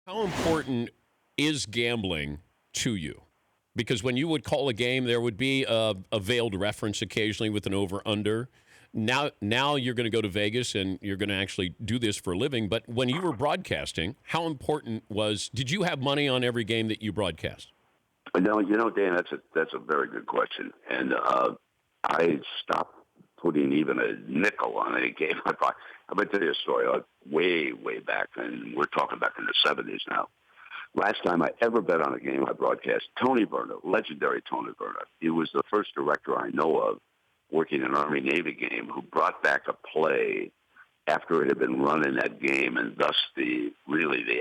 How important is gambling to you? Because when you would call a game, there would be a veiled reference occasionally with an over-under. Now you're going to go to Vegas and you're going to actually do this for a living. But when you were broadcasting, how important did you have money on every game that you broadcast? No, Dan, that's a very good question. And I stopped putting even a nickel on any game I bought. I'm going to tell you a story. Way back, and we're talking back in the 70s now. Last time I ever bet on a game I broadcast, Tony Berner, legendary Tony Berner. He was the first director I know of working an Army-Navy game who brought back a play after it had been run in that game, and thus the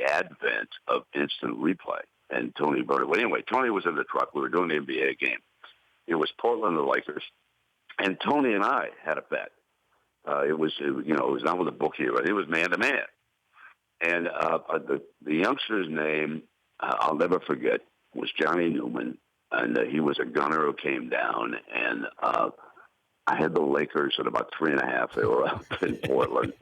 advent of instant replay. And Tony Berner. Well, anyway, Tony was in the truck. We were doing the NBA game. It was Portland, the Lakers, and Tony and I had a bet. It was not with a bookie, but it was man to man. And the youngster's name, I'll never forget, was Johnny Newman, and he was a gunner who came down. And I had the Lakers at about 3.5. They were up in Portland,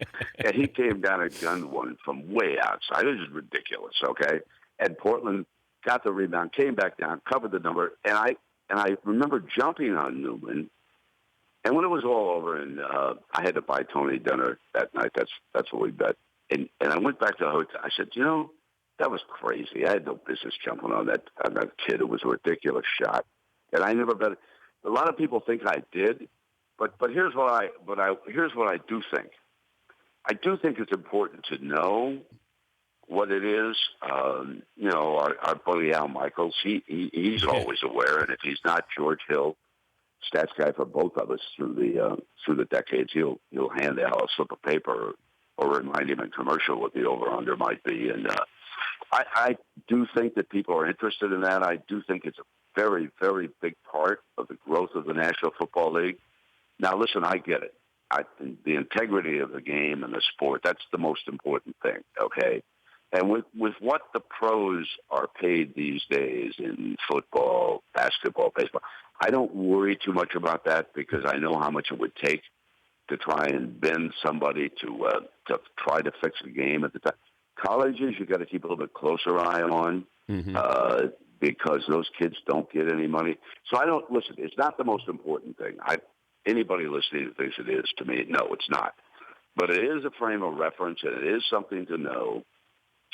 and he came down and gunned one from way outside. It was ridiculous. Okay, and Portland got the rebound, came back down, covered the number, and I remember jumping on Newman. And when it was all over, and I had to buy Tony dinner that night, that's what we bet. And I went back to the hotel. I said, that was crazy. I had no business jumping on that kid. It was a ridiculous shot, and I never bet. A lot of people think I did, but here's what I do think. I do think it's important to know what it is. Our buddy Al Michaels, he's always aware, and if he's not, George Hill, stats guy for both of us through the decades, he'll hand Al a slip of paper or remind him in commercial what the over-under might be. And I do think that people are interested in that. I do think it's a very, very big part of the growth of the National Football League. Now, listen, I get it. The integrity of the game and the sport, that's the most important thing, okay? And with what the pros are paid these days in football, basketball, baseball, I don't worry too much about that because I know how much it would take to try and bend somebody to try to fix the game at the time. Colleges, you got to keep a little bit closer eye on because those kids don't get any money. So I don't listen. It's not the most important thing. Anybody listening who thinks it is, to me, no, it's not. But it is a frame of reference, and it is something to know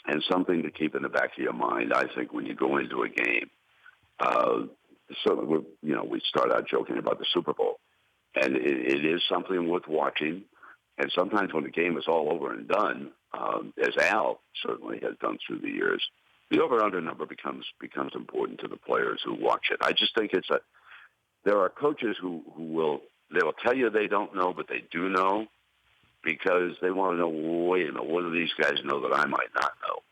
and something to keep in the back of your mind. I think when you go into a game, certainly we start out joking about the Super Bowl. And it is something worth watching. And sometimes when the game is all over and done, as Al certainly has done through the years, the over-under number becomes important to the players who watch it. I just think there are coaches who will tell you they don't know, but they do know because they want to know, what do these guys know that I might not know?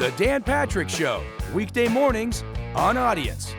The Dan Patrick Show, weekday mornings on Audience.